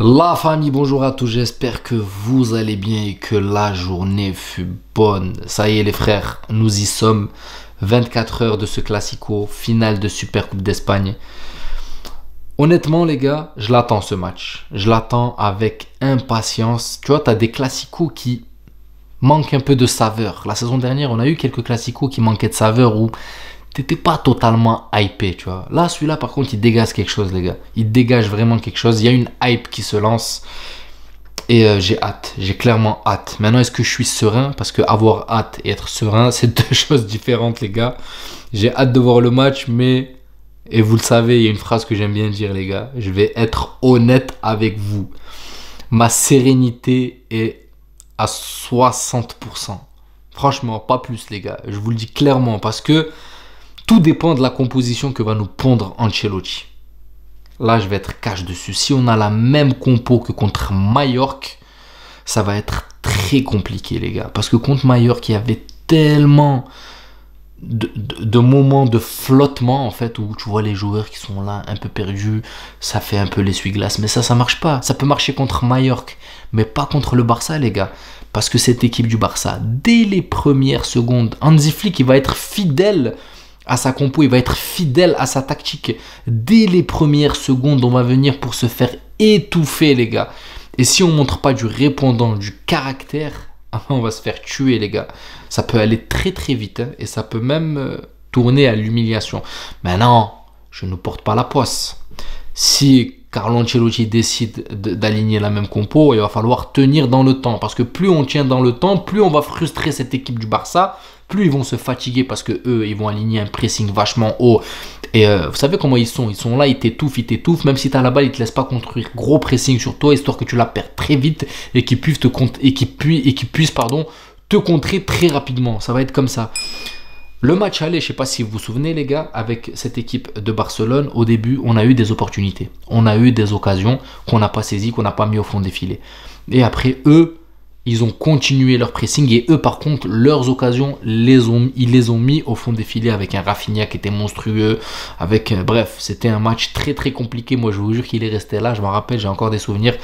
La famille, bonjour à tous, j'espère que vous allez bien et que la journée fut bonne. Ça y est les frères, nous y sommes. 24 heures de ce classico, finale de Super Coupe d'Espagne. Honnêtement les gars, je l'attends ce match. Je l'attends avec impatience. Tu vois, tu as des classicos qui manquent un peu de saveur. La saison dernière, on a eu quelques classicos qui manquaient de saveur où t'étais pas totalement hypé, tu vois. Là, celui-là, par contre, il dégage quelque chose, les gars. Il dégage vraiment quelque chose. Il y a une hype qui se lance. Et j'ai hâte. J'ai clairement hâte. Maintenant, est-ce que je suis serein? Parce que avoir hâte et être serein, c'est deux choses différentes, les gars. J'ai hâte de voir le match, mais... Et vous le savez, il y a une phrase que j'aime bien dire, les gars. Je vais être honnête avec vous. Ma sérénité est à 60%. Franchement, pas plus, les gars. Je vous le dis clairement, parce que... tout dépend de la composition que va nous pondre Ancelotti. Là, je vais être cash dessus. Si on a la même compo que contre Mallorca, ça va être très compliqué, les gars. Parce que contre Mallorca, il y avait tellement de moments de flottement, en fait, où tu vois les joueurs qui sont là, un peu perdus. Ça fait un peu l'essuie-glace. Mais ça marche pas. Ça peut marcher contre Mallorca, mais pas contre le Barça, les gars. Parce que cette équipe du Barça, dès les premières secondes, Hansi Flick, il va être fidèle à sa compo, il va être fidèle à sa tactique. Dès les premières secondes, on va venir pour se faire étouffer, les gars. Et si on ne montre pas du répondant, du caractère, on va se faire tuer, les gars. Ça peut aller très très vite, hein, et ça peut même tourner à l'humiliation. Maintenant, je ne porte pas la poisse. Si Carlo Ancelotti décide d'aligner la même compo, il va falloir tenir dans le temps. Parce que plus on tient dans le temps, plus on va frustrer cette équipe du Barça. Plus ils vont se fatiguer parce que eux, ils vont aligner un pressing vachement haut. Et vous savez comment ils sont là, ils t'étouffent. Même si tu as la balle, ils te laissent pas construire gros pressing sur toi, histoire que tu la perds très vite et qu'ils puissent te contrer très rapidement. Ça va être comme ça. Le match aller, je sais pas si vous vous souvenez les gars, avec cette équipe de Barcelone, au début, on a eu des opportunités. On a eu des occasions qu'on n'a pas saisies, qu'on n'a pas mis au fond des filets. Et après, eux, ils ont continué leur pressing et eux, par contre, leurs occasions, ils les ont mis au fond des filets avec un Rafinha qui était monstrueux. Bref, c'était un match très très compliqué. Moi, je vous jure qu'il est resté là. Je m'en rappelle, j'ai encore des souvenirs.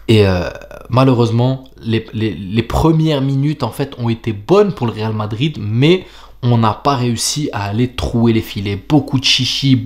Et malheureusement, les premières minutes, en fait, ont été bonnes pour le Real Madrid, mais on n'a pas réussi à aller trouer les filets. Beaucoup de chichi,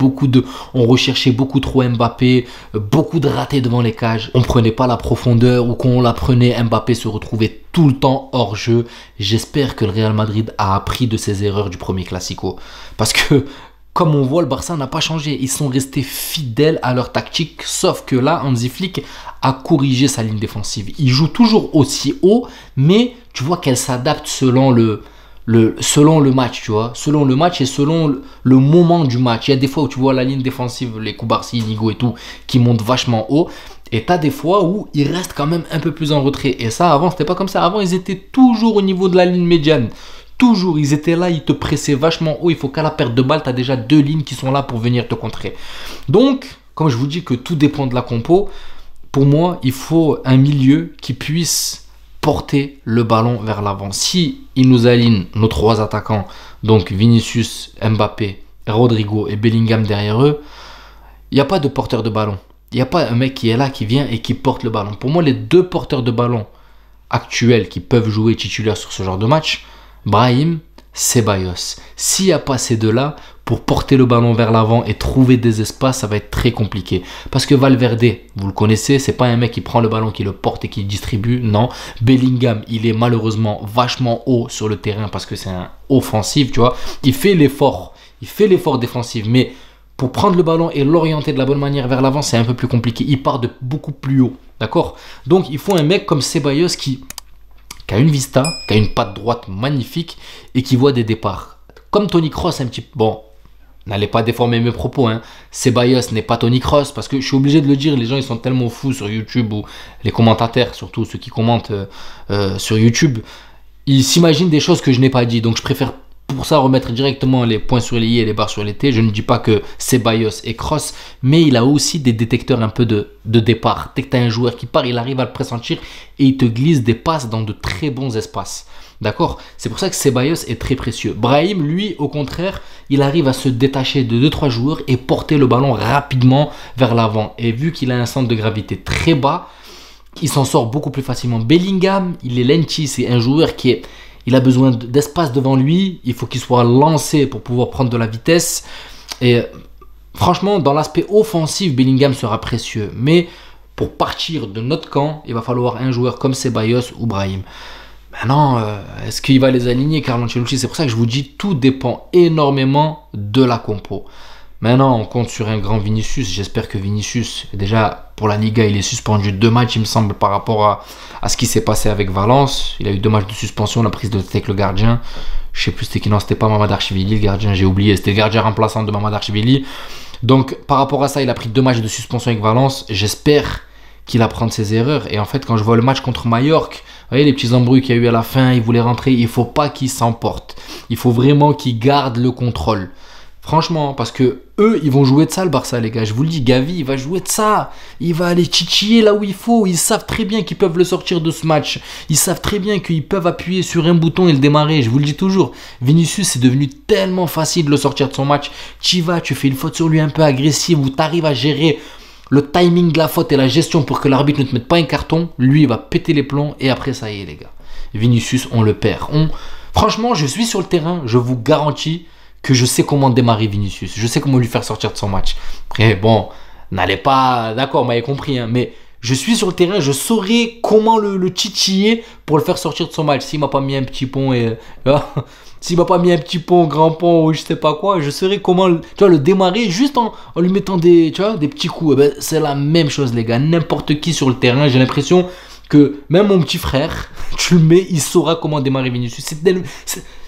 on recherchait beaucoup trop Mbappé, beaucoup de ratés devant les cages. On ne prenait pas la profondeur, ou quand on la prenait, Mbappé se retrouvait tout le temps hors jeu. J'espère que le Real Madrid a appris de ses erreurs du premier Classico. Parce que, comme on voit, le Barça n'a pas changé. Ils sont restés fidèles à leur tactique, sauf que là, Hansi Flick a corrigé sa ligne défensive. Il joue toujours aussi haut, mais tu vois qu'elle s'adapte selon le match, tu vois, selon le match et selon le moment du match. Il y a des fois où tu vois la ligne défensive, les Koubarsi, Nigo et tout, qui montent vachement haut. Et tu as des fois où ils restent quand même un peu plus en retrait. Et ça, avant, c'était pas comme ça. Avant, ils étaient toujours au niveau de la ligne médiane. Toujours, ils étaient là, ils te pressaient vachement haut. Il faut qu'à la perte de balle, tu as déjà deux lignes qui sont là pour venir te contrer. Donc, comme je vous dis que tout dépend de la compo, pour moi, il faut un milieu qui puisse porter le ballon vers l'avant. Si il nous aligne nos trois attaquants, donc Vinicius, Mbappé, Rodrigo et Bellingham derrière eux, il n'y a pas de porteur de ballon. Il n'y a pas un mec qui est là, qui vient et qui porte le ballon. Pour moi, les deux porteurs de ballon actuels qui peuvent jouer titulaire sur ce genre de match, Brahim, Ceballos. S'il n'y a pas ces deux-là, pour porter le ballon vers l'avant et trouver des espaces, ça va être très compliqué. Parce que Valverde, vous le connaissez, c'est pas un mec qui prend le ballon, qui le porte et qui le distribue. Non, Bellingham, il est malheureusement vachement haut sur le terrain parce que c'est un offensif, tu vois. Il fait l'effort défensif, mais pour prendre le ballon et l'orienter de la bonne manière vers l'avant, c'est un peu plus compliqué. Il part de beaucoup plus haut, d'accord? Donc, il faut un mec comme Ceballos qui a une vista, qui a une patte droite magnifique et qui voit des départs. Comme Toni Kroos un petit peu. Bon, n'allez pas déformer mes propos, hein. Ceballos n'est pas Toni Kroos parce que je suis obligé de le dire, les gens ils sont tellement fous sur YouTube, ou les commentateurs, surtout ceux qui commentent sur YouTube, ils s'imaginent des choses que je n'ai pas dit. Donc je préfère pour ça remettre directement les points sur les i et les barres sur les t. Je ne dis pas que Ceballos est cross, mais il a aussi des détecteurs un peu de départ. Dès que tu as un joueur qui part, il arrive à le pressentir et il te glisse des passes dans de très bons espaces. D'accord? C'est pour ça que Ceballos est très précieux. Brahim, lui, au contraire, il arrive à se détacher de 2-3 joueurs et porter le ballon rapidement vers l'avant. Et vu qu'il a un centre de gravité très bas, il s'en sort beaucoup plus facilement. Bellingham, il est lenti, c'est un joueur il a besoin d'espace devant lui, il faut qu'il soit lancé pour pouvoir prendre de la vitesse. Et franchement, dans l'aspect offensif, Bellingham sera précieux. Mais pour partir de notre camp, il va falloir un joueur comme Ceballos ou Brahim. Maintenant, est-ce qu'il va les aligner, Carlo Ancelotti? C'est pour ça que je vous dis, tout dépend énormément de la compo. Maintenant, on compte sur un grand Vinicius. J'espère que Vinicius, déjà pour la Liga, il est suspendu 2 matchs, il me semble, par rapport à ce qui s'est passé avec Valence. Il a eu 2 matchs de suspension, la prise de tête avec le gardien. Je sais plus c'était qui, non, c'était pas Mamadashvili, le gardien, j'ai oublié. C'était le gardien remplaçant de Mamadashvili. Donc, par rapport à ça, il a pris 2 matchs de suspension avec Valence. J'espère qu'il apprend de ses erreurs. Et en fait, quand je vois le match contre Majorque, vous voyez les petits embrouilles qu'il y a eu à la fin, il voulait rentrer. Il ne faut pas qu'il s'emporte. Il faut vraiment qu'il garde le contrôle. Franchement, parce que eux, ils vont jouer de ça, le Barça, les gars. Je vous le dis, Gavi, il va jouer de ça. Il va aller titiller là où il faut. Ils savent très bien qu'ils peuvent le sortir de ce match. Ils savent très bien qu'ils peuvent appuyer sur un bouton et le démarrer. Je vous le dis toujours. Vinicius, c'est devenu tellement facile de le sortir de son match. Tu vas, tu fais une faute sur lui un peu agressive où tu arrives à gérer le timing de la faute et la gestion pour que l'arbitre ne te mette pas un carton. Lui, il va péter les plombs et après, ça y est, les gars. Vinicius, on le perd. Franchement, je suis sur le terrain. Je vous garantis que je sais comment démarrer Vinicius. Je sais comment lui faire sortir de son match. Après, bon, n'allez pas... D'accord, vous m'avez compris, hein, mais je suis sur le terrain, je saurai comment le titiller pour le faire sortir de son match. S'il m'a pas mis un petit pont et... S'il m'a pas mis un petit pont, grand pont ou je sais pas quoi, je saurai comment le démarrer juste en lui mettant des petits coups. Eh ben, c'est la même chose, les gars. N'importe qui sur le terrain, j'ai l'impression que même mon petit frère, tu le mets, il saura comment démarrer Vinicius.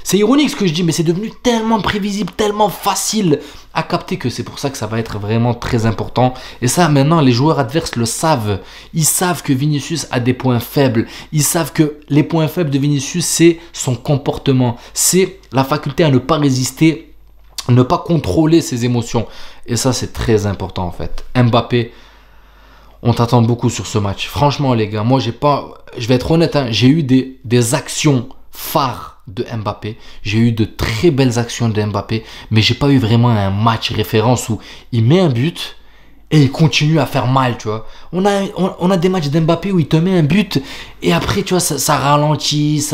C'est ironique ce que je dis, mais c'est devenu tellement prévisible, tellement facile à capter que c'est pour ça que ça va être vraiment très important. Et ça, maintenant, les joueurs adverses le savent. Ils savent que Vinicius a des points faibles. Ils savent que les points faibles de Vinicius, c'est son comportement. C'est la faculté à ne pas résister, ne pas contrôler ses émotions. Et ça, c'est très important en fait. Mbappé, on t'attend beaucoup sur ce match. Franchement, les gars, moi, je vais être honnête, hein, j'ai eu des actions phares de Mbappé. J'ai eu de très belles actions de Mbappé, mais j'ai pas eu vraiment un match référence où il met un but et il continue à faire mal, tu vois. On a des matchs d'Mbappé où il te met un but et après, tu vois, ça ralentit,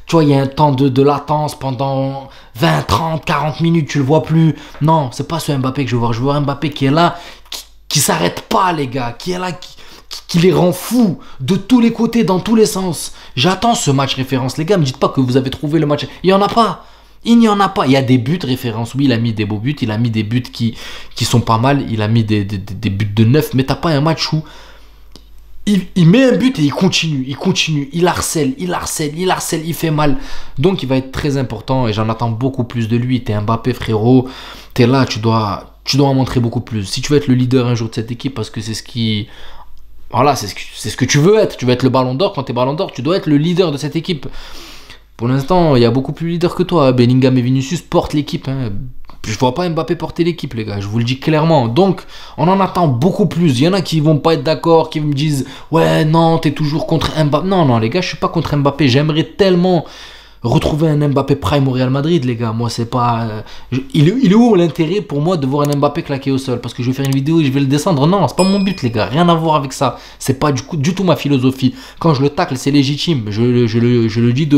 tu vois, il y a un temps de latence pendant 20, 30, 40 minutes, tu le vois plus. Non, c'est pas ce Mbappé que je veux voir. Je veux voir Mbappé qui est là, qui s'arrête pas, les gars, qui est là, qui les rend fous de tous les côtés, dans tous les sens. J'attends ce match référence. Les gars, me dites pas que vous avez trouvé le match. Il n'y en a pas. Il n'y en a pas. Il y a des buts référence. Oui, il a mis des beaux buts. Il a mis des buts qui sont pas mal. Il a mis des buts de neuf. Mais t'as pas un match où il met un but et il continue. Il harcèle. Il fait mal. Donc, il va être très important. Et j'en attends beaucoup plus de lui. T'es Mbappé, frérot. T'es là. Tu dois en montrer beaucoup plus. Si tu veux être le leader un jour de cette équipe, parce que c'est ce qui... Voilà, c'est ce que tu veux être. Tu veux être le ballon d'or. Quand tu es ballon d'or, tu dois être le leader de cette équipe. Pour l'instant, il y a beaucoup plus leader que toi. Bellingham et Vinicius portent l'équipe. Hein. Je vois pas Mbappé porter l'équipe, les gars. Je vous le dis clairement. Donc, on en attend beaucoup plus. Il y en a qui vont pas être d'accord, qui me disent « Ouais, non, t'es toujours contre Mbappé. » Non, les gars, je suis pas contre Mbappé. J'aimerais tellement retrouver un Mbappé prime au Real Madrid, les gars. Moi, c'est pas... Il est où l'intérêt pour moi de voir un Mbappé claqué au sol? Parce que je vais faire une vidéo et je vais le descendre. Non, c'est pas mon but, les gars. Rien à voir avec ça. C'est pas du tout ma philosophie. Quand je le tacle, c'est légitime. Je le dis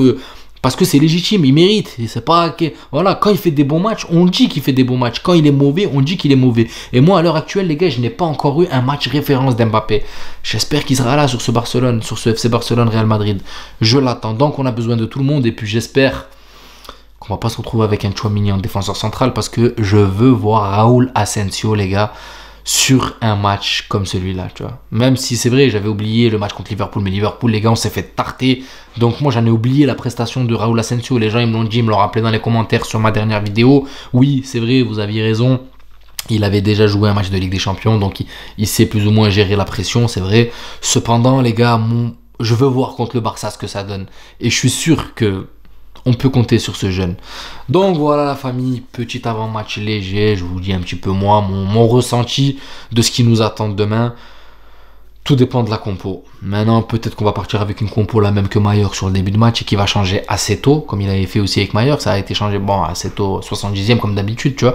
parce que c'est légitime, il mérite. Et c'est pas que... Voilà, quand il fait des bons matchs, on dit qu'il fait des bons matchs. Quand il est mauvais, on dit qu'il est mauvais. Et moi, à l'heure actuelle, les gars, je n'ai pas encore eu un match référence d'Mbappé. J'espère qu'il sera là sur ce Barcelone, sur ce FC Barcelone Real Madrid. Je l'attends. Donc, on a besoin de tout le monde. Et puis, j'espère qu'on va pas se retrouver avec un Tchouaméni en défenseur central parce que je veux voir Raúl Asensio, les gars, sur un match comme celui-là, tu vois. Même si c'est vrai, j'avais oublié le match contre Liverpool, mais Liverpool, les gars, on s'est fait tarter. Donc moi, j'en ai oublié la prestation de Raúl Asensio. Les gens, ils me l'ont dit, ils me l'ont rappelé dans les commentaires sur ma dernière vidéo. Oui, c'est vrai, vous aviez raison. Il avait déjà joué un match de Ligue des Champions, donc il sait plus ou moins gérer la pression, c'est vrai. Cependant, les gars, je veux voir contre le Barça ce que ça donne. Et je suis sûr que on peut compter sur ce jeune. Donc voilà la famille, petit avant-match léger, je vous dis un petit peu moi, mon ressenti de ce qui nous attend demain. Tout dépend de la compo. Maintenant, peut-être qu'on va partir avec une compo la même que Mallorca sur le début de match et qui va changer assez tôt, comme il avait fait aussi avec Mallorca. Ça a été changé assez tôt, 70e comme d'habitude, tu vois.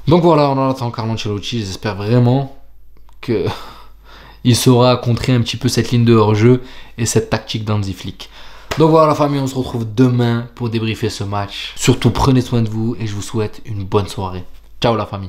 Donc voilà, on en attend Carlo Ancelotti. J'espère vraiment que il saura contrer un petit peu cette ligne de hors-jeu et cette tactique d'Hansi Flick. Donc voilà la famille, on se retrouve demain pour débriefer ce match. Surtout prenez soin de vous et je vous souhaite une bonne soirée. Ciao la famille.